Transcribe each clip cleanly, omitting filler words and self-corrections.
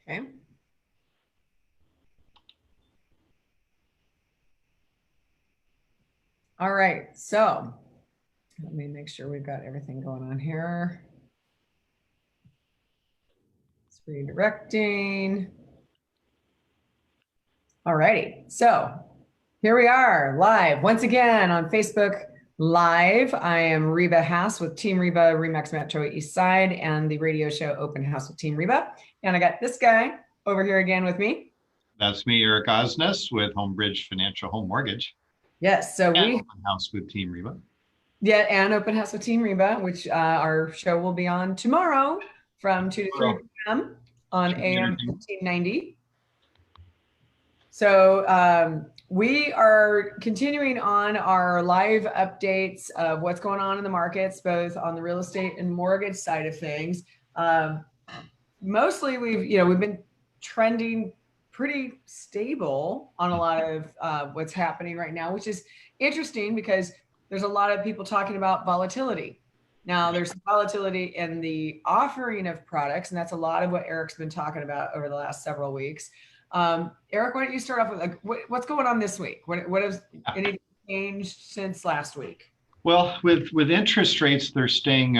Okay. All right, so let me make sure we've got everything going on here. It's redirecting. All righty, so here we are live once again on Facebook Live. I am Reba Haas with Team Reba, Remax Metro East Side, and the radio show Open House with Team Reba. And I got this guy over here again with me. That's me, Eric Osnes with Homebridge Financial Home Mortgage Yes, so and we Open House with Team Reba. Yeah, and Open House with Team Reba, which our show will be on tomorrow from 2 to 3 p.m. on Should be AM entertaining. 1590. So we are continuing on our live updates of what's going on in the markets, both on the real estate and mortgage side of things. Mostly we've been trending pretty stable on a lot of what's happening right now, which is interesting because there's a lot of people talking about volatility. Now there's volatility in the offering of products, and that's a lot of what Eric's been talking about over the last several weeks. Eric, why don't you start off with what's going on this week? What has anything changed since last week? Well, with interest rates, they're staying,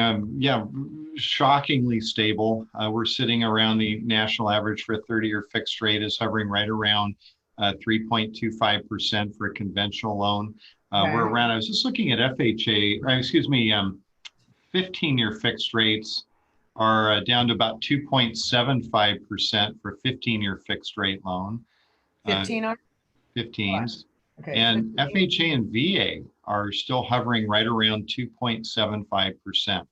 shockingly stable. We're sitting around the national average for a 30-year fixed rate is hovering right around 3.25% for a conventional loan. We're around, I was just looking at 15-year fixed rates are down to about 2.75% for a 15-year fixed rate loan. 15 on 15s. Okay. And FHA and VA are still hovering right around 2.75%.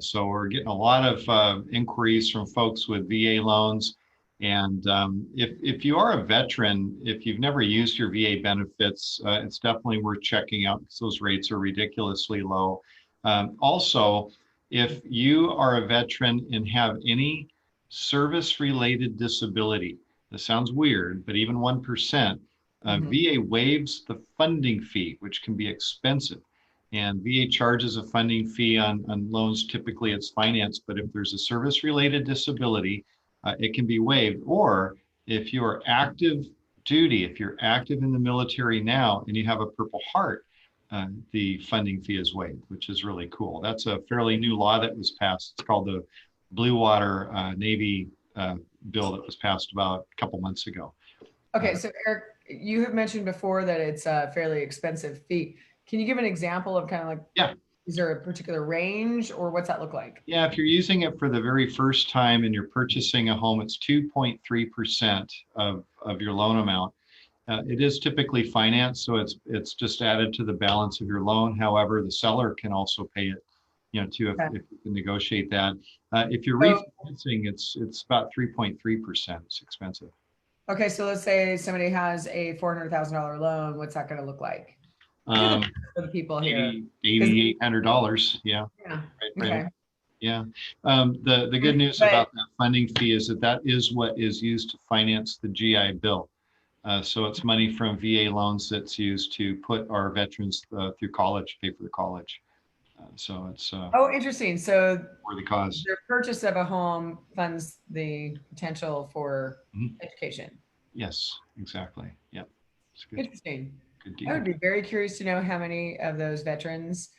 So we're getting a lot of inquiries from folks with VA loans. And if you are a veteran, if you've never used your VA benefits, it's definitely worth checking out because those rates are ridiculously low. Also, if you are a veteran and have any service-related disability, this sounds weird, but even 1%, VA waives the funding fee, which can be expensive. And VA charges a funding fee on loans. Typically, it's financed, but if there's a service-related disability, it can be waived. Or if you are active duty, if you're active in the military now and you have a Purple Heart, the funding fee is waived, which is really cool. That's a fairly new law that was passed. It's called the Blue Water Navy bill that was passed about a couple months ago. Okay, so Eric, you have mentioned before that it's a fairly expensive fee. Can you give an example of kind of like, yeah, is there a particular range or what's that look like? Yeah, if you're using it for the very first time and you're purchasing a home, it's 2.3% of your loan amount. It is typically financed, so it's just added to the balance of your loan. However, the seller can also pay it, too, if you can negotiate that. If you're refinancing, it's about 3.3%. It's expensive. Okay, so let's say somebody has a $400,000 loan. What's that going to look like? For the people here, $8,800. Yeah. Yeah. Right. Okay. Yeah. The good news about that funding fee is that is what is used to finance the GI Bill. So it's money from VA loans that's used to put our veterans through college, pay for the college. So it's oh, interesting. So worthy cause. Their purchase of a home funds the potential for education. Yes, exactly. Yep. It's good. Interesting. Good deal. I would be very curious to know how many of those veterans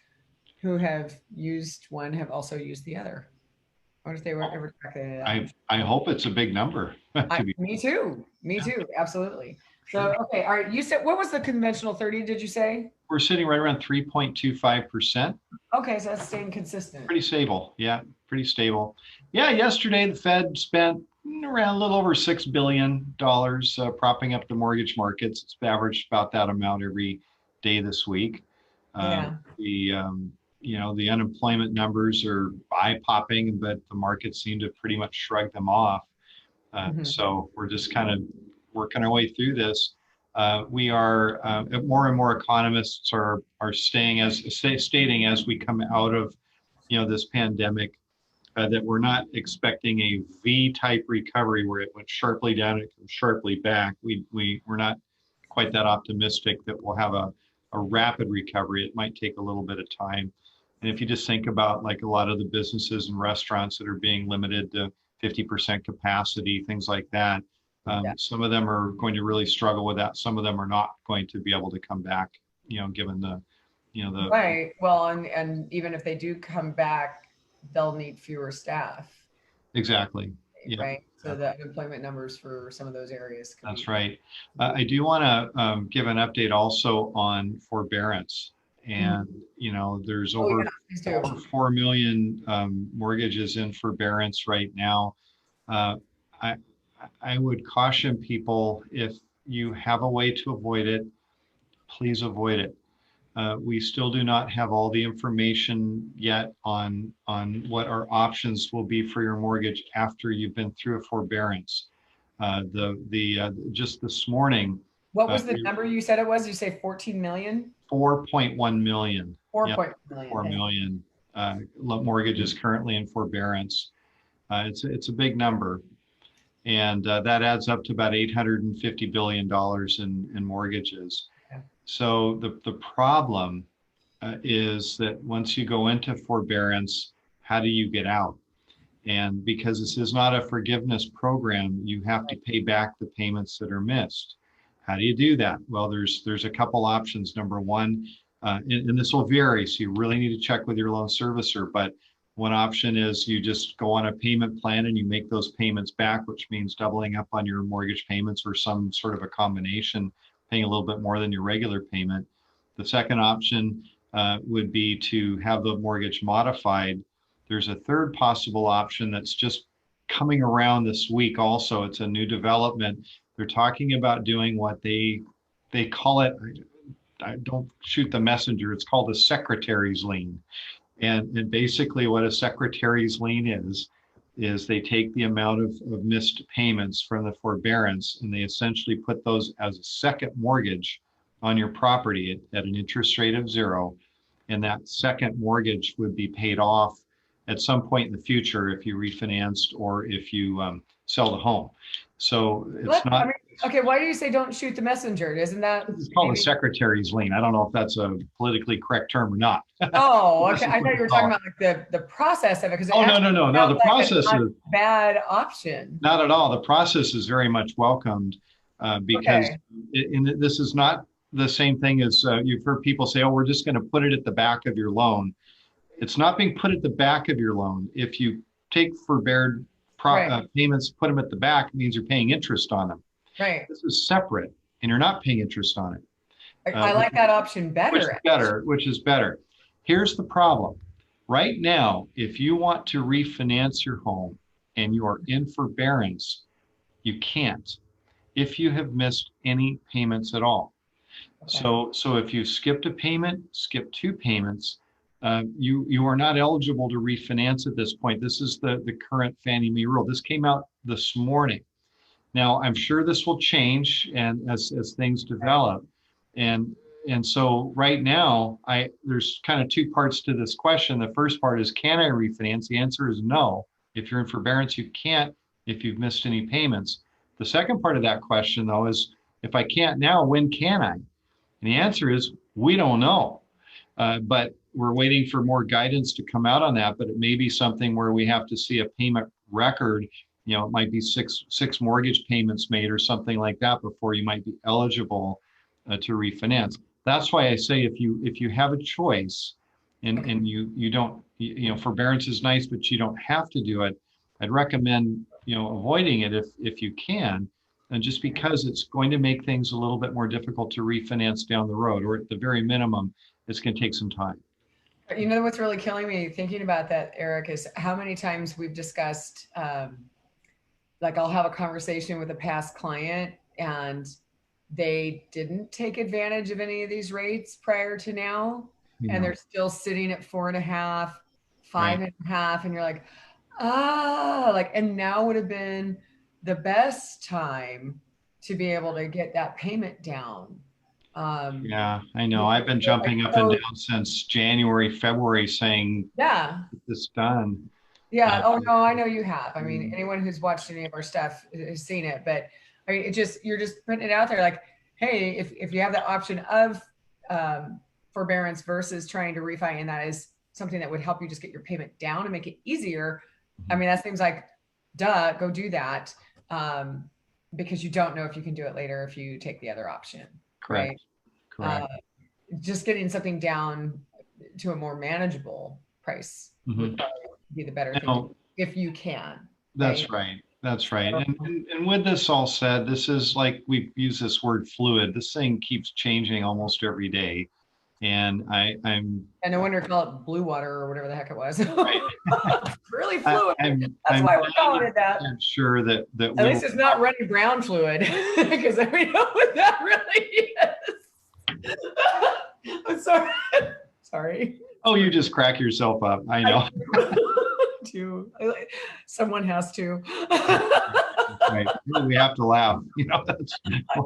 who have used one have also used the other. I wonder if they were ever tracking it out. I hope it's a big number. Me too. Me too. Absolutely. So, okay. All right. You said, what was the conventional 30, did you say? We're sitting right around 3.25%. Okay. So that's staying consistent. Pretty stable. Yeah. Pretty stable. Yeah. Yesterday, the Fed spent around a little over $6 billion propping up the mortgage markets. It's averaged about that amount every day this week. The unemployment numbers are eye-popping, but the markets seem to pretty much shrug them off. So we're just kind of working our way through this. We are more and more economists are stating as we come out of this pandemic that we're not expecting a V-type recovery where it went sharply down and comes sharply back. We're not quite that optimistic that we'll have a rapid recovery. It might take a little bit of time. And if you just think about like a lot of the businesses and restaurants that are being limited to 50% capacity, things like that. Yeah. Some of them are going to really struggle with that. Some of them are not going to be able to come back, given the, the Right. Well, and even if they do come back, they'll need fewer staff, exactly. Yeah, right? So the exactly. unemployment numbers for some of those areas could That's be. right. I do want to give an update also on forbearance. Mhm. And, there's Oh over yeah, please do. 4 million mortgages in forbearance right now. Uh, I, I would caution people, if you have a way to avoid it, please avoid it. We still do not have all the information yet on what our options will be for your mortgage after you've been through a forbearance. Just this morning, What was the we number you said it was? You say 14 million? 4.1 million. Yeah, 4.1 million. 4 Thank million mortgages currently in forbearance. It's a big number, and that adds up to about $850 billion in mortgages. you. So the problem is that once you go into forbearance, how do you get out? And because this is not a forgiveness program, you have to pay back the payments that are missed. How do you do that? Well, there's a couple options. Number one, and this will vary, so you really need to check with your loan servicer. But one option is you just go on a payment plan and you make those payments back, which means doubling up on your mortgage payments or some sort of a combination, paying a little bit more than your regular payment. The second option would be to have the mortgage modified. There's a third possible option that's just coming around this week also. It's a new development. They're talking about doing what they call it, I don't shoot the messenger, it's called a secretary's lien. And basically what a secretary's lien is they take the amount of missed payments from the forbearance and they essentially put those as a second mortgage on your property at an interest rate of 0. And that second mortgage would be paid off at some point in the future if you refinanced or if you sell the home. So it's What? I not, mean, okay, why do you say don't shoot the messenger? Isn't that it's called a maybe? secretary's lien. I don't know if that's a politically correct term or not. Oh, This okay. is I what thought they you were talking call it. about like the process of it because it Oh, no, actually no, no, no. sounds The like a process not is bad option. not at all. The process is very much welcomed because Okay. this is not the same thing as you've heard people say, oh, we're just going to put it at the back of your loan. It's not being put at the back of your loan. If you take forbeared Right. payments, put them at the back, it means you're paying interest on them. Right. This is separate, and you're not paying interest on it, I which like that option which is better. better. Which is better. Here's the problem. Right now, if you want to refinance your home and you are in forbearance, you can't if you have missed any payments at all. Okay. So if you skipped a payment, skip 2 payments, you are not eligible to refinance at this point. This is the current Fannie Mae rule. This came out this morning. Now I'm sure this will change and as things develop, and and so right now there's kind of 2 parts to this question. The first part is, can I refinance? The answer is no. If you're in forbearance, you can't if you've missed any payments. The second part of that question though is, if I can't now, when can I? And the answer is, we don't know. But we're waiting for more guidance to come out on that. But it may be something where we have to see a payment record. It might be six mortgage payments made or something like that before you might be eligible to refinance. That's why I say, if you have a choice and you don't, forbearance is nice, but you don't have to do it. I'd recommend avoiding it if you can, and just because it's going to make things a little bit more difficult to refinance down the road, or at the very minimum, it's going to take some time. You know what's really killing me thinking about that, Eric, is how many times we've discussed, like I'll have a conversation with a past client and they didn't take advantage of any of these rates prior to now, and Yeah, they're still sitting at 4.5, five right. and a half, and you're like, like, and now would have been the best time to be able to get that payment down. Um, Yeah, I know. I've been jumping up and so down since January, February saying, yeah, get this done. yeah. Uh, Oh no, I know you have. I mean, mm, anyone who's watched any of our stuff has seen it. But I mean, you're just putting it out there, like, hey, if you have the option of um, forbearance versus trying to refi, and that is something that would help you just get your payment down and make it easier. I mean, that seems like duh, go do that. Because you don't know if you can do it later if you take the other option, right? Correct. Uh, Correct. just getting something down to a more manageable price would Mhm. probably be the better thing to do Now, if you can, right? that's right. That's right. So, And with this all said, this is like we use this word fluid. This thing keeps changing almost every day. And I'm and no wonder call it blue water or whatever the heck it was. right. Really fluid. That's I'm why we're calling it that. 90% sure that At we least will it's not running brown fluid because then we know what that really is. I'm sorry. Sorry. oh, you just crack yourself up. I know. To someone has to. Right. We have to laugh. You know, that's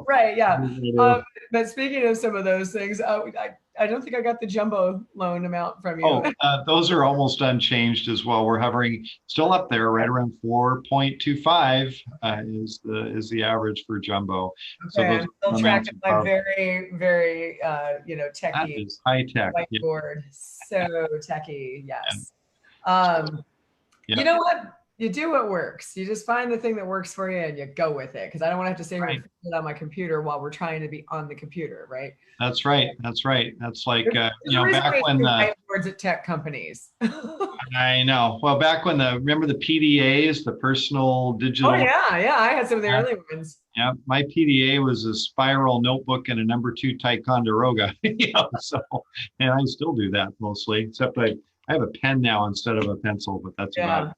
Right. Yeah. what we do. But speaking of some of those things, I don't think I got the jumbo loan amount from you. Oh, those are almost unchanged as well. We're hovering still up there, right around 4.25 is the average for jumbo. So Okay, those I'm still amounts tracking my above very, very, that techie is high tech. Yeah, whiteboard. So techie, and yes. so, You yeah, know what? You do what works. You just find the thing that works for you and you go with it. Because I don't want to have to sit here and right. fix it on my computer while we're trying to be on the computer, right? That's right. That's right. That's like There's a reason back we when do the whiteboards at tech companies. I know. Well, back when remember the PDAs, the personal Oh digital. yeah, yeah. I had some of the early ones. Yeah, my PDA was a spiral notebook and a #2 Ticonderoga. So and I still do that mostly, except I have a pen now instead of a pencil, but that's about it. Yeah.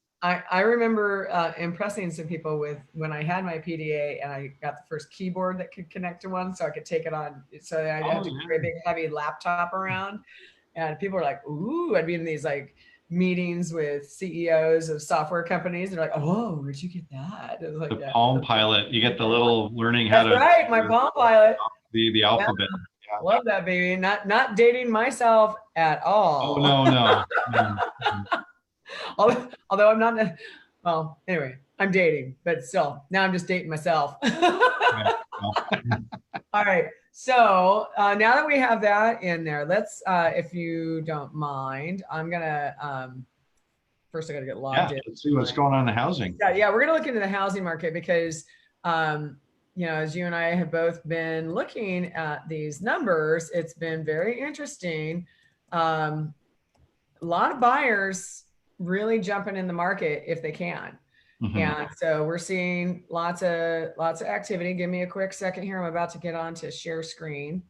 I remember impressing some people with when I had my PDA and I got the first keyboard that could connect to one so I could take it on. So I Oh had to carry a yeah. big heavy laptop around. And people were like, ooh, I'd be in these like meetings with CEOs of software companies. They're like, oh, where'd you get that? It was like, The yeah. Palm Pilot. You get the little learning how That's to right, my Palm Pilot. the Yeah, alphabet. Yeah. love that baby. Not dating myself at Oh all. no, no. No. Although I'm not, well, anyway, I'm dating, but still, now I'm just dating myself. Right. Well, All right. So now that we have that in there, let's, if you don't mind, I'm gonna first I got to get logged yeah, in. let's see what's going on in the housing. Yeah, we're gonna look into the housing market because, as you and I have both been looking at these numbers, it's been very interesting. A lot of buyers really jumping in the market if they can. Mhm. And so we're seeing lots of activity. Give me a quick second here. I'm about to get on to share screen.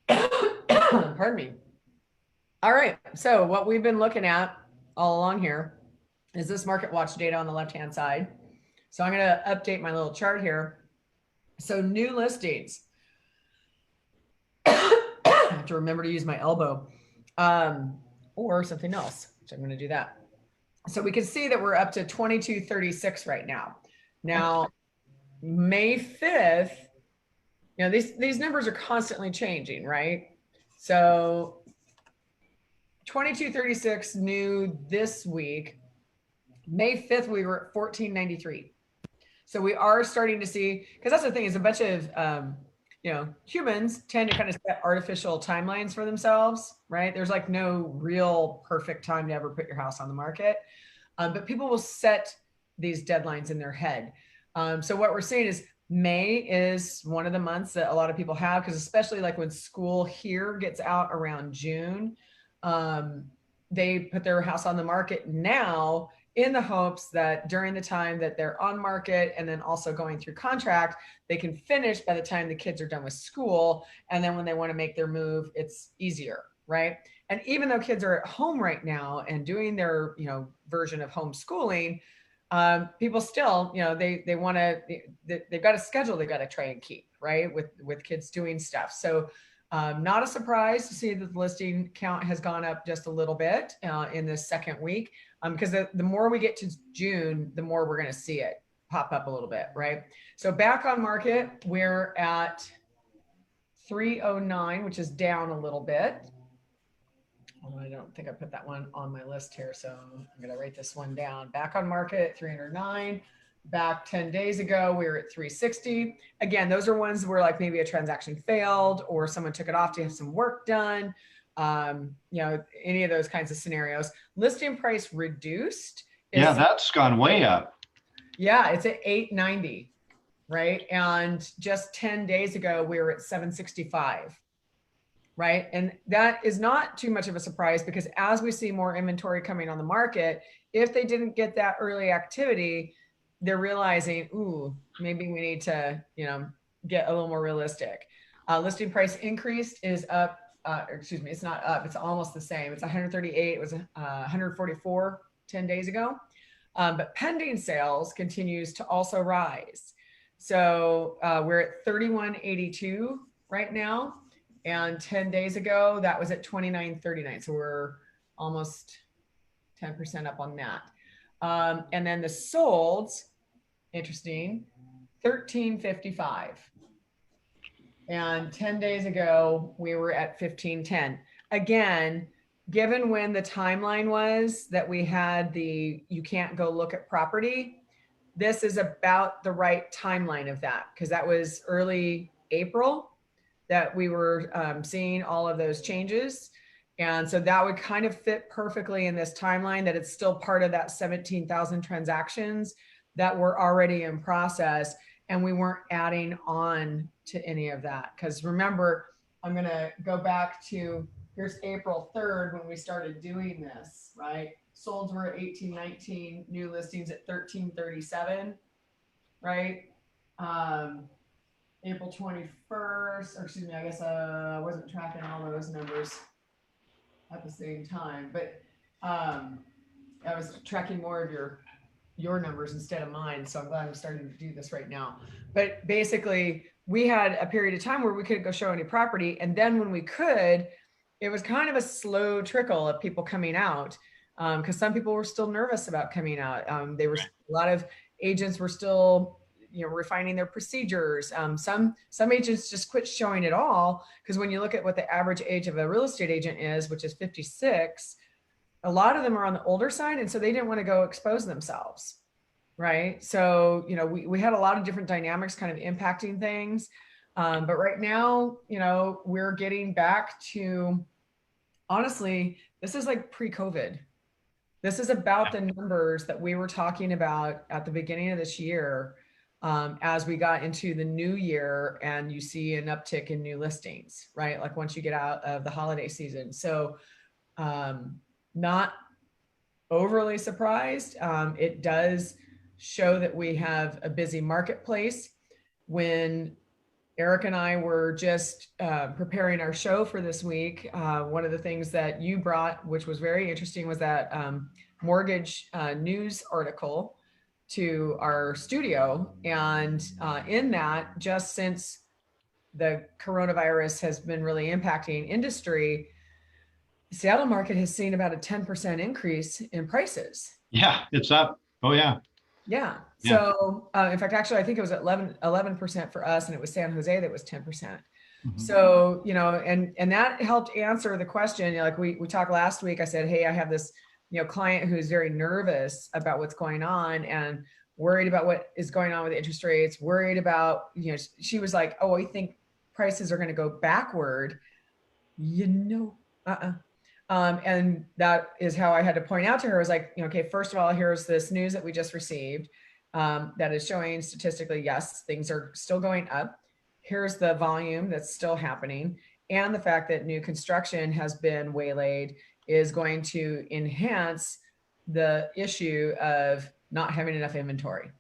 Pardon me. All right. So what we've been looking at all along here is this market watch data on the left-hand side. So I'm going to update my little chart here. So new listings. I have to remember to use my elbow or something else, which I'm going to do that. So we can see that we're up to 2236 right now. Now, May 5th, these numbers are constantly changing, right? So 2236 new this week. May 5th, we were at 1493. So we are starting to see, because that's the thing, is a bunch of humans tend to kind of set artificial timelines for themselves, right? There's like no real perfect time to ever put your house on the market. But people will set these deadlines in their head. So what we're seeing is May is one of the months that a lot of people have, because especially like when school here gets out around June, they put their house on the market now in the hopes that during the time that they're on market and then also going through contract, they can finish by the time the kids are done with school. And then when they want to make their move, it's easier, right? And even though kids are at home right now and doing their, version of homeschooling, people still, they want to, they've got a schedule they've got to try and keep, right? With kids doing stuff. So not a surprise to see that the listing count has gone up just a little bit in this second week, because the more we get to June, the more we're going to see it pop up a little bit, right? So back on market, we're at 309, which is down a little bit. Oh, I don't think I put that one on my list here, so I'm going to write this one down. Back on market, 309. Back 10 days ago, we were at 360. Again, those are ones where like maybe a transaction failed or someone took it off to have some work done. any of those kinds of scenarios. Listing price reduced Yeah, is, that's gone way up. yeah, it's at 890, right? And just 10 days ago, we were at 765. Right. And that is not too much of a surprise because as we see more inventory coming on the market, if they didn't get that early activity, they're realizing, ooh, maybe we need to, get a little more realistic. Listing price increased is up. Excuse me, it's not up. It's almost the same. It's 138. It was 144 10 days ago. But pending sales continues to also rise. So we're at 3182 right now. And 10 days ago, that was at 2939. So we're almost 10% up on that. And then the solds, interesting, 1355. And 10 days ago, we were at 1510. Again, given when the timeline was that we had you can't go look at property, this is about the right timeline of that because that was early April that we were seeing all of those changes. And so that would kind of fit perfectly in this timeline that it's still part of that 17,000 transactions that were already in process. And we weren't adding on to any of that. Because remember, I'm going to go back to here's April 3rd when we started doing this, right? Solds were at 1819, new listings at 1337, right? April 21st, or excuse me, I guess I wasn't tracking all those numbers at the same time, but I was tracking more of your numbers instead of mine. So I'm glad I'm starting to do this right now. But basically, we had a period of time where we couldn't go show any property. And then when we could, it was kind of a slow trickle of people coming out because some people were still nervous about coming out. They were a lot of agents were still refining their procedures. Some agents just quit showing it all because when you look at what the average age of a real estate agent is, which is 56, a lot of them are on the older side, and so they didn't want to go expose themselves, right? So we had a lot of different dynamics kind of impacting things, but right now we're getting back to, honestly, this is like pre-COVID. This is about the numbers that we were talking about at the beginning of this year. As we got into the new year and you see an uptick in new listings, right? Like once you get out of the holiday season. So not overly surprised. It does show that we have a busy marketplace. When Eric and I were just preparing our show for this week, one of the things that you brought, which was very interesting, was that mortgage news article to our studio. And in that, just since the coronavirus has been really impacting industry, the Seattle market has seen about a 10% increase in prices. Yeah, it's up. Oh, yeah. Yeah. Yeah. So, in fact, actually, I think it was 11% for us, and it was San Jose that was 10%. Mhm. So, and that helped answer the question. Like we talked last week, I said, hey, I have this, client who's very nervous about what's going on and worried about what is going on with interest rates, worried about, she was like, oh, I think prices are going to go backward. And that is how I had to point out to her, was like, okay, first of all, here's this news that we just received that is showing statistically, yes, things are still going up. Here's the volume that's still happening. And the fact that new construction has been waylaid is going to enhance the issue of not having enough inventory.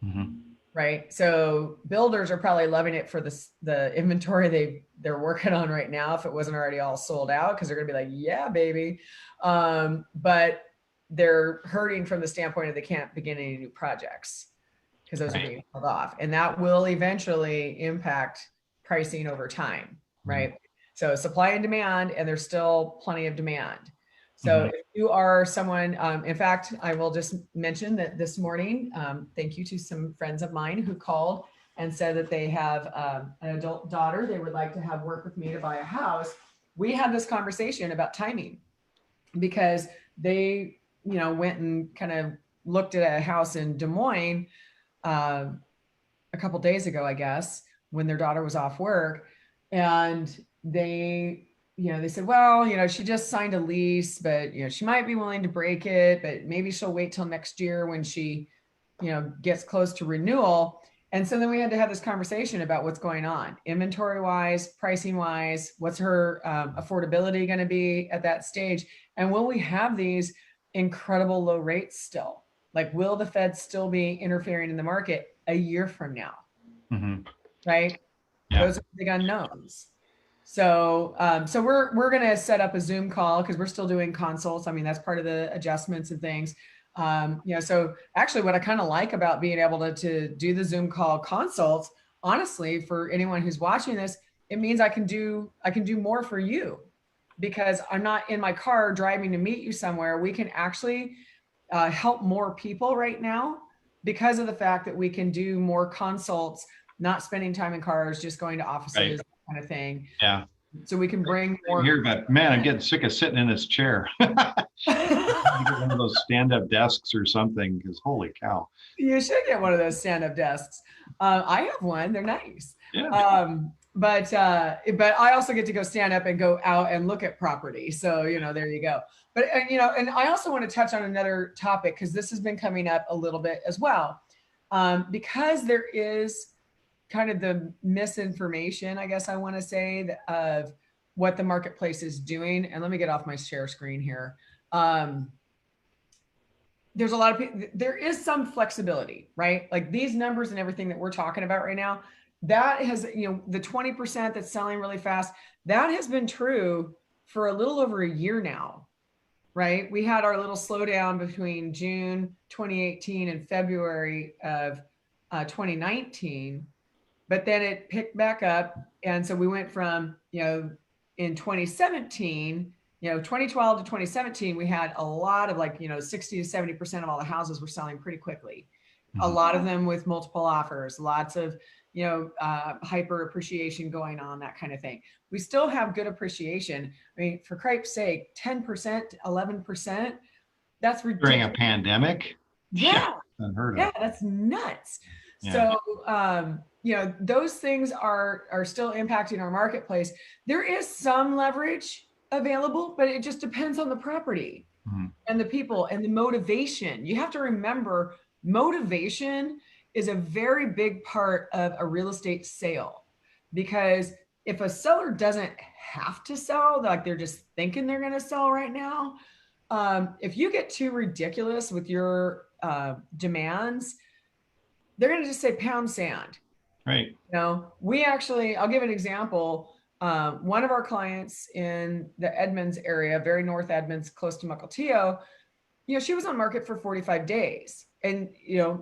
Mm-hmm. Right. So builders are probably loving it for the inventory they're working on right now, if it wasn't already all sold out, because they're going to be like, yeah, baby. But they're hurting from the standpoint of they can't begin any new projects because those are being held off. And that will eventually impact pricing over time. Right. Mm-hmm. So supply and demand, and there's still plenty of demand. So if you are someone, in fact, I will just mention that this morning, thank you to some friends of mine who called and said that they have an adult daughter. They would like to have work with me to buy a house. We had this conversation about timing because they, went and kind of looked at a house in Des Moines a couple days ago, I guess, when their daughter was off work, and they they said, well, she just signed a lease, but, she might be willing to break it, but maybe she'll wait till next year when she, gets close to renewal. And so then we had to have this conversation about what's going on inventory wise, pricing wise, what's her affordability going to be at that stage? And will we have these incredible low rates still? Like, will the Fed still be interfering in the market a year from now? Mm-hmm. Right? Yeah. Those are big unknowns. So, so we're going to set up a Zoom call because we're still doing consults. I mean, that's part of the adjustments and things. So actually what I kind of like about being able to do the Zoom call consults, honestly, for anyone who's watching this, it means I can do more for you because I'm not in my car driving to meet you somewhere. We can actually help more people right now because of the fact that we can do more consults, not spending time in cars, just going to offices, Right. that kind of thing. Yeah. So we can bring more. Here, but man, I'm getting sick of sitting in this chair. Get one of those stand-up desks or something, because holy cow. You should get one of those stand-up desks. I have one. They're nice. Yeah. But I also get to go stand up and go out and look at property. So, there you go. But, and I also want to touch on another topic because this has been coming up a little bit as well. Because there is kind of the misinformation, I guess I want to say, of what the marketplace is doing. And let me get off my share screen here. There's a lot of people, there is some flexibility, right? Like these numbers and everything that we're talking about right now, that has, the 20% that's selling really fast, that has been true for a little over a year now, right? We had our little slowdown between June 2018 and February of 2019, but then it picked back up. And so we went from, in 2017, 2012 to 2017, we had a lot of 60 to 70% of all the houses were selling pretty quickly. Mm-hmm. A lot of them with multiple offers, lots of, hyper appreciation going on, that kind of thing. We still have good appreciation. I mean, for cripe's sake, 10%, 11%, that's ridiculous. During a pandemic? Yeah. Unheard of. Yeah, that's nuts. Yeah. So, those things are still impacting our marketplace. There is some leverage available, but it just depends on the property and the people and the motivation. You have to remember, motivation is a very big part of a real estate sale, because if a seller doesn't have to sell, like they're just thinking they're going to sell right now, if you get too ridiculous with your demands, they're going to just say pound sand. Right. We actually, I'll give an example. One of our clients in the Edmonds area, very North Edmonds, close to Mukilteo, she was on market for 45 days. And,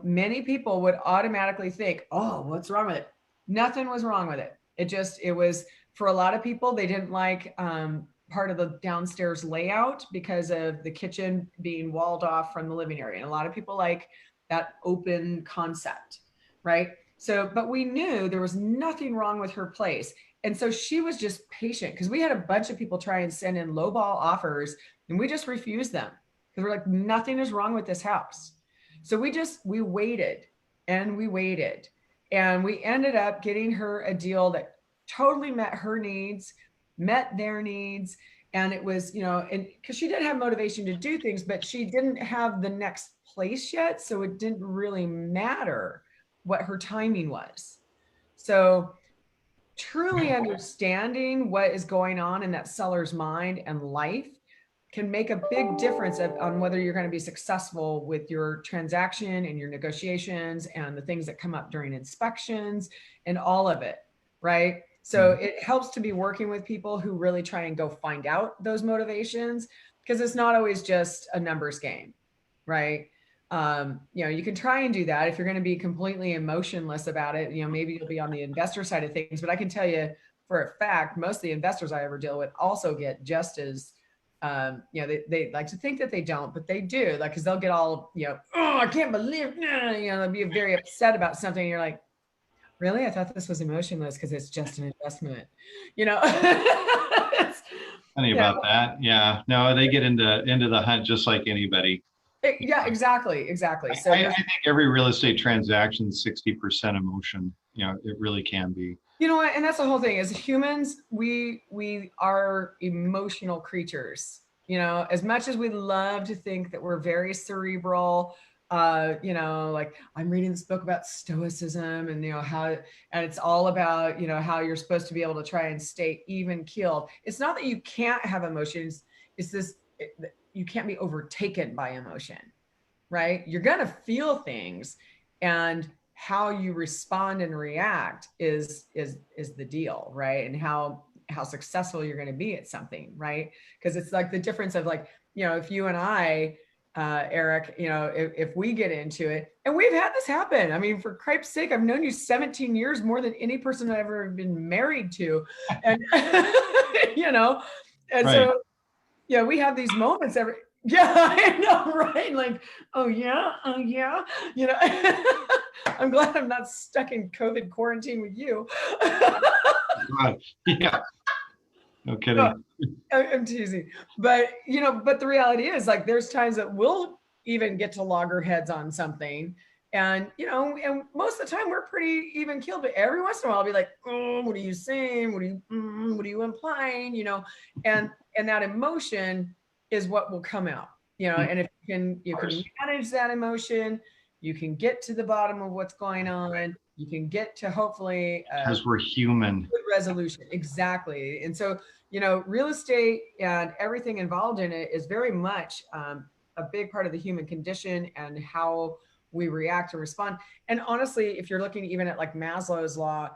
many people would automatically think, oh, what's wrong with it? Nothing was wrong with it. It was, for a lot of people, they didn't like part of the downstairs layout because of the kitchen being walled off from the living area. And a lot of people like that open concept, right? So, but we knew there was nothing wrong with her place. And so she was just patient, because we had a bunch of people try and send in lowball offers and we just refused them because we're like, nothing is wrong with this house. So we waited and we waited, and we ended up getting her a deal that totally met her needs, met their needs. And it was, and because she did have motivation to do things, but she didn't have the next place yet. So it didn't really matter what her timing was. So truly understanding what is going on in that seller's mind and life can make a big difference on whether you're going to be successful with your transaction and your negotiations and the things that come up during inspections and all of it, right? So it helps to be working with people who really try and go find out those motivations, because it's not always just a numbers game, right? You can try and do that if you're going to be completely emotionless about it. Maybe you'll be on the investor side of things, but I can tell you for a fact, most of the investors I ever deal with also get just as, they like to think that they don't, but they do, because they'll get all, oh, I can't believe, they'll be very upset about something. And you're like, really? I thought this was emotionless because it's just an investment, Funny about that. Yeah. No, they get into the hunt just like anybody. Yeah, exactly. So I think every real estate transaction is 60% emotion. It really can be. You know what? And that's the whole thing. As humans, we are emotional creatures. You know, as much as we love to think that we're very cerebral, like I'm reading this book about stoicism and how and it's all about, how you're supposed to be able to try and stay even keeled. It's not that you can't have emotions, it's you can't be overtaken by emotion, right? You're going to feel things, and how you respond and react is the deal, right? And how successful you're going to be at something, right? Because it's like the difference of like, if you and I, Eric, if we get into it, and we've had this happen. I mean, for Christ's sake, I've known you 17 years, more than any person I've ever been married to. And, you know, and Right. so yeah, we have these moments every, yeah, I know, right? Like, oh yeah, I'm glad I'm not stuck in COVID quarantine with you. God. Yeah. No No, kidding. I'm teasing, but but the reality is, like, there's times that we'll even get to loggerheads on something, and and most of the time we're pretty even keeled. But every once in a while, I'll be like, "Oh, what are you saying? What are you implying?" And that emotion is what will come out. Of And if you can course. manage that emotion, you can get to the bottom of what's going on. You can get to hopefully Because we're human. good resolution. Exactly. And so, real estate and everything involved in it is very much a big part of the human condition and how we react and respond. And honestly, if you're looking even at like Maslow's law,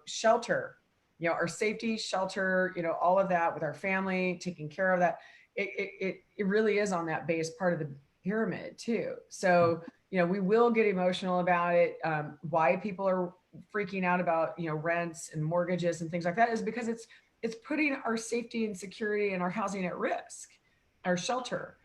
shelter, our safety, shelter, all of that with our family, taking care of that, it really is on that base part of the pyramid too. So, we will get emotional about it. Why people are freaking out about rents and mortgages and things like that is because it's putting our safety and security and our housing at risk, our shelter.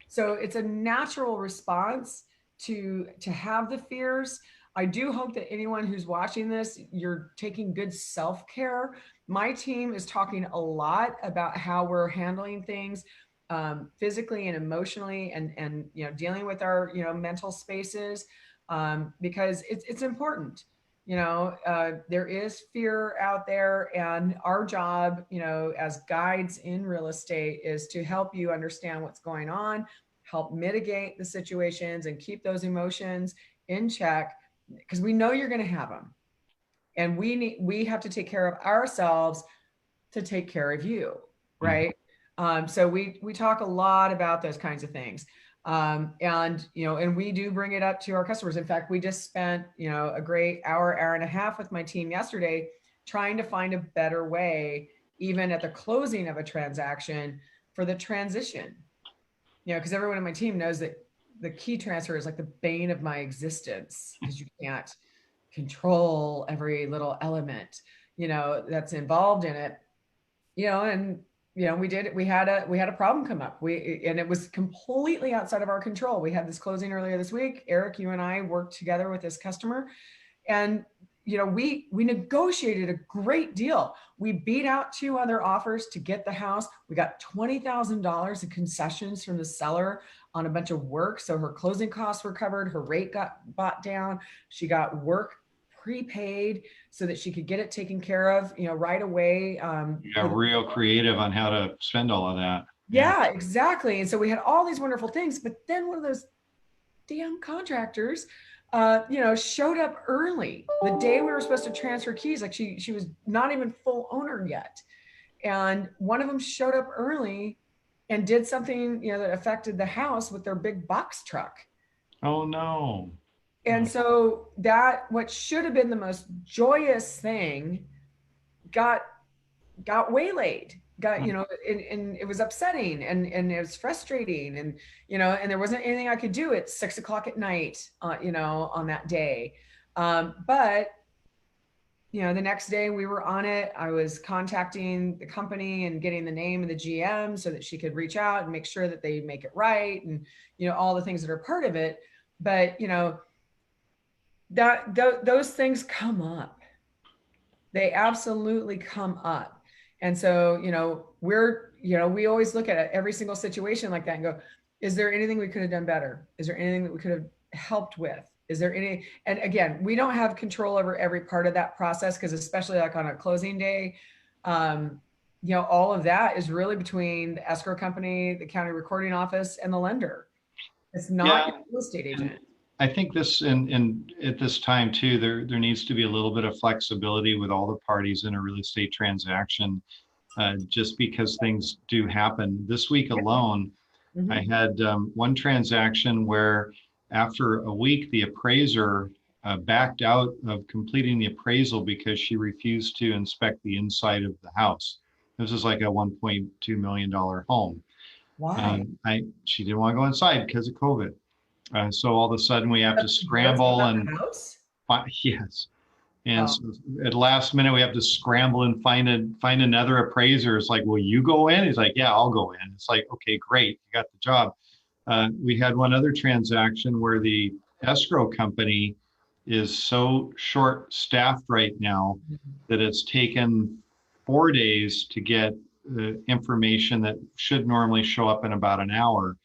So it's a natural response to have the fears. I do hope that anyone who's watching this, you're taking good self-care. My team is talking a lot about how we're handling things physically and emotionally, and dealing with our mental spaces, because it's important. There is fear out there, and our job, as guides in real estate, is to help you understand what's going on, help mitigate the situations, and keep those emotions in check, because we know you're going to have them, and we have to take care of ourselves to take care of you, Mhm. right? So we talk a lot about those kinds of things, and we do bring it up to our customers. In fact, we just spent a great hour and a half with my team yesterday trying to find a better way, even at the closing of a transaction, for the transition. Because everyone on my team knows that the key transfer is like the bane of my existence, because you can't control every little element that's involved in it. And we had a problem come up. And it was completely outside of our control. We had this closing earlier this week. Eric, you and I worked together with this customer, and we negotiated a great deal. We beat out two other offers to get the house. We got $20,000 in concessions from the seller on a bunch of work, so her closing costs were covered. Her rate got bought down. She got work prepaid so that she could get it taken care of right away. You got real creative on how to spend all of that. Yeah. Yeah, exactly. And so we had all these wonderful things, but then one of those damn contractors showed up early the day we were supposed to transfer keys. Like, she was not even full owner yet, and one of them showed up early and did something that affected the house with their big box truck. Oh, no. And Oh, so that, what should have been the most joyous thing, got waylaid, got and it was upsetting, and it was frustrating, and there wasn't anything I could do at 6 o'clock at night on that day. But the next day we were on it. I was contacting the company and getting the name of the GM so that she could reach out and make sure that they make it right, and all the things that are part of it. But those things come up. They absolutely come up. And so, we always look at every single situation like that and go, is there anything we could have done better? Is there anything that we could have helped with? Is there any, and again, we don't have control over every part of that process, because especially like on a closing day, all of that is really between the escrow company, the county recording office, and the lender. It's not Yeah. your real estate agent. I think this, and at this time too, there needs to be a little bit of flexibility with all the parties in a real estate transaction, just because things do happen. This week alone, I had one transaction where after a week, the appraiser backed out of completing the appraisal because she refused to inspect the inside of the house. This is like a $1.2 million home. Why? She didn't want to go inside because of COVID. So all of a sudden we have to scramble and yes. And so at the last minute we have to scramble and find another appraiser. It's like, will you go in? He's like, yeah, I'll go in. It's like, okay, great, you got the job. We had one other transaction where the escrow company is so short staffed right now that it's taken 4 days to get information that should normally show up in about an hour.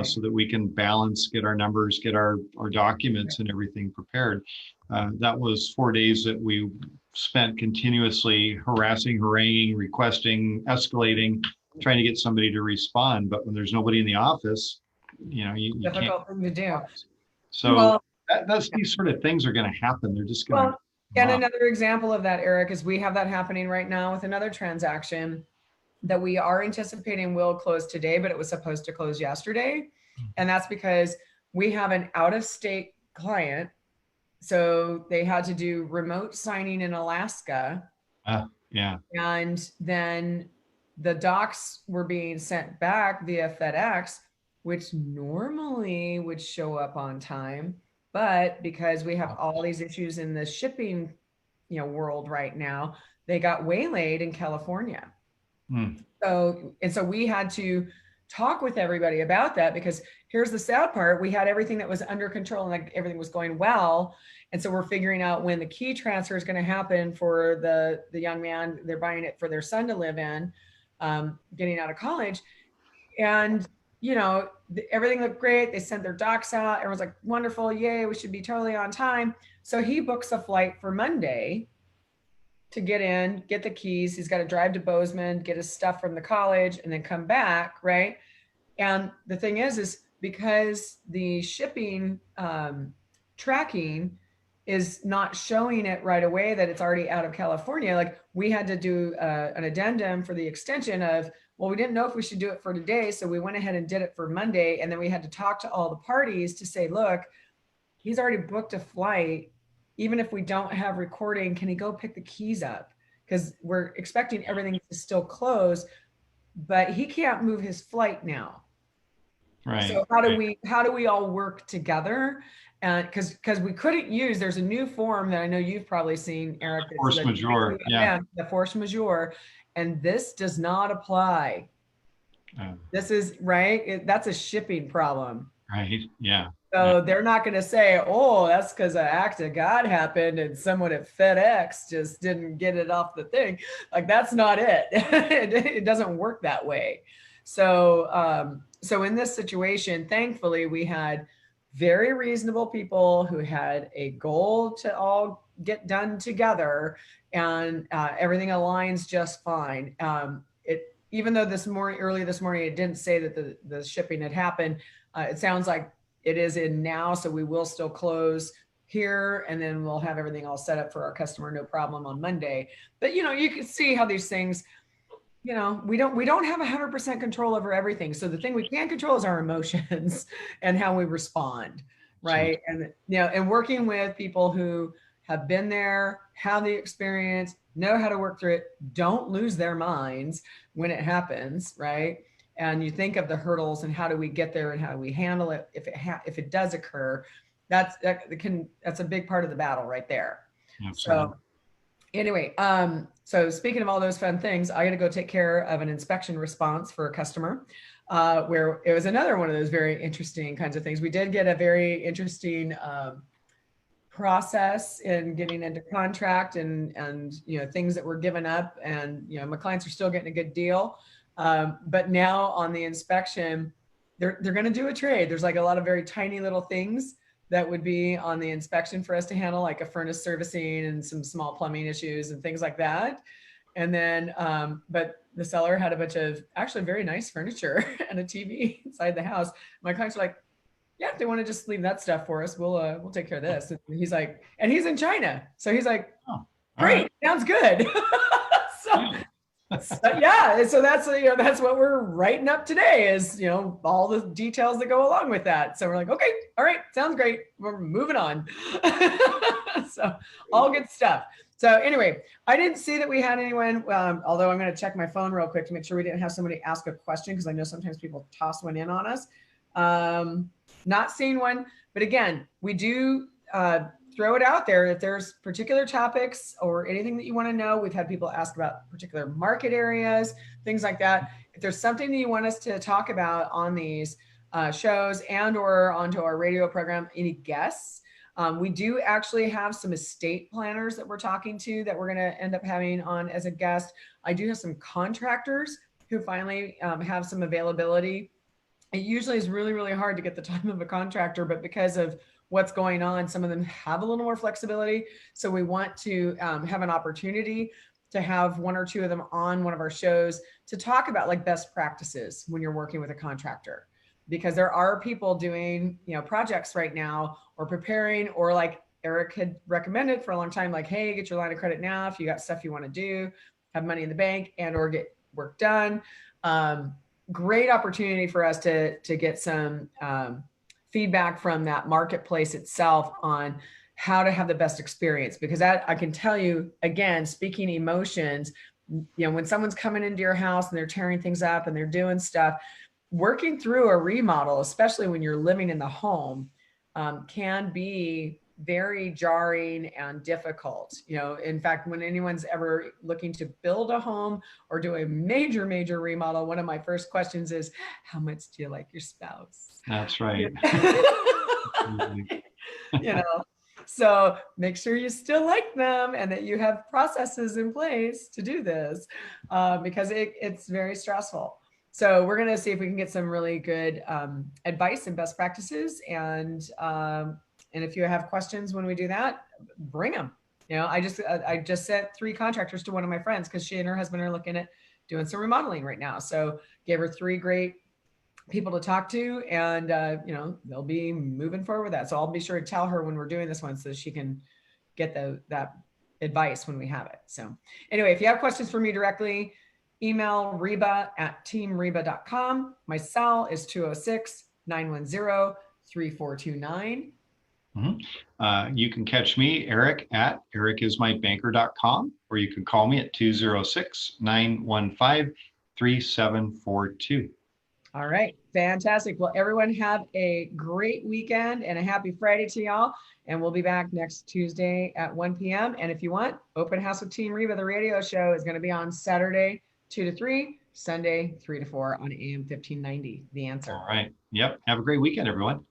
So that we can balance, get our numbers, get our documents and everything prepared. That was 4 days that we spent continuously harassing, haranguing, requesting, escalating, trying to get somebody to respond. But when there's nobody in the office, you difficult can't. thing to do. So that's these sort of things are going to happen. They're just going to. And another example of that, Eric, is we have that happening right now with another transaction that we are anticipating will close today, but it was supposed to close yesterday. And that's because we have an out-of-state client. So they had to do remote signing in Alaska. Yeah. And then the docs were being sent back via FedEx, which normally would show up on time. But because we have all these issues in the shipping, world right now, they got waylaid in California. So we had to talk with everybody about that, because here's the sad part. We had everything that was under control and like everything was going well. And so we're figuring out when the key transfer is going to happen for the young man. They're buying it for their son to live in, getting out of college. And, everything looked great. They sent their docs out. Everyone's like, wonderful. Yay. We should be totally on time. So he books a flight for Monday to get in, get the keys. He's got to drive to Bozeman, get his stuff from the college, and then come back, right? And the thing is because the shipping tracking is not showing it right away that it's already out of California, like we had to do an addendum for the extension of, well, we didn't know if we should do it for today, so we went ahead and did it for Monday. And then we had to talk to all the parties to say, look, he's already booked a flight. Even if we don't have recording, can he go pick the keys up? Because we're expecting everything to still close, but he can't move his flight now. Right. So how do we all work together? And because we couldn't use, there's a new form that I know you've probably seen, Eric. Force majeure. Yeah. The force majeure. And this does not apply. This is right. That's a shipping problem. Right. Yeah. So they're not going to say, oh, that's because an act of God happened and someone at FedEx just didn't get it off the thing. Like, that's not it. It doesn't work that way. So, so in this situation, thankfully, we had very reasonable people who had a goal to all get done together, and everything aligns just fine. Even though early this morning, it didn't say that the shipping had happened. It sounds like it is in now, so we will still close here, and then we'll have everything all set up for our customer, no problem, on Monday. But you can see how these things, we don't have 100% control over everything. So the thing we can control is our emotions and how we respond, right? And and working with people who have been there, have the experience, know how to work through it, don't lose their minds when it happens, right? And you think of the hurdles and how do we get there and how do we handle it if it does occur. That's a big part of the battle right there. Absolutely. So anyway, so speaking of all those fun things, I got to go take care of an inspection response for a customer, where it was another one of those very interesting kinds of things. We did get a very interesting process in getting into contract and things that were given up, and my clients are still getting a good deal. But now on the inspection, they're going to do a trade. There's like a lot of very tiny little things that would be on the inspection for us to handle, like a furnace servicing and some small plumbing issues and things like that. And then, but the seller had a bunch of actually very nice furniture and a TV inside the house. My clients were like, yeah, if they want to just leave that stuff for us, we'll take care of this. And he's like, and he's in China. So he's like, Oh, great, right. sounds good. Yeah. Yeah, so that's that's what we're writing up today is all the details that go along with that. So we're like, okay, all right, sounds great. We're moving on. So all good stuff. So anyway, I didn't see that we had anyone. Although I'm going to check my phone real quick to make sure we didn't have somebody ask a question because I know sometimes people toss one in on us. Not seeing one, but again, we do throw it out there. If there's particular topics or anything that you want to know, we've had people ask about particular market areas, things like that. If there's something that you want us to talk about on these shows and or onto our radio program, any guests, we do actually have some estate planners that we're talking to that we're going to end up having on as a guest. I do have some contractors who finally have some availability. It usually is really, really hard to get the time of a contractor, but because of what's going on, some of them have a little more flexibility. So we want to have an opportunity to have one or two of them on one of our shows to talk about like best practices when you're working with a contractor, because there are people doing, projects right now or preparing, or like Eric had recommended for a long time, like, hey, get your line of credit now. If you got stuff you want to do, have money in the bank and or get work done. Great opportunity for us to get some feedback from that marketplace itself on how to have the best experience. Because that, I can tell you, again, speaking emotions, when someone's coming into your house and they're tearing things up and they're doing stuff, working through a remodel, especially when you're living in the home, can be very jarring and difficult. In fact, when anyone's ever looking to build a home or do a major, major remodel, one of my first questions is, how much do you like your spouse? That's right. So make sure you still like them and that you have processes in place to do this, because it's very stressful. So we're going to see if we can get some really good advice and best practices. And if you have questions when we do that, bring them. I just sent 3 contractors to one of my friends because she and her husband are looking at doing some remodeling right now. So gave her 3 great people to talk to, and they'll be moving forward with that. So I'll be sure to tell her when we're doing this one so she can get that advice when we have it. So anyway, if you have questions for me directly, email reba@teamreba.com. My cell is 206-910-3429. You can catch me, Eric, at ericismybanker.com, or you can call me at 206-915-3742. All right. Fantastic. Well, everyone have a great weekend and a happy Friday to y'all. And we'll be back next Tuesday at 1 p.m. And if you want, Open House with Team Reba, the radio show, is going to be on Saturday, 2 to 3, Sunday, 3 to 4 on AM 1590. The Answer. All right. Yep. Have a great weekend, everyone.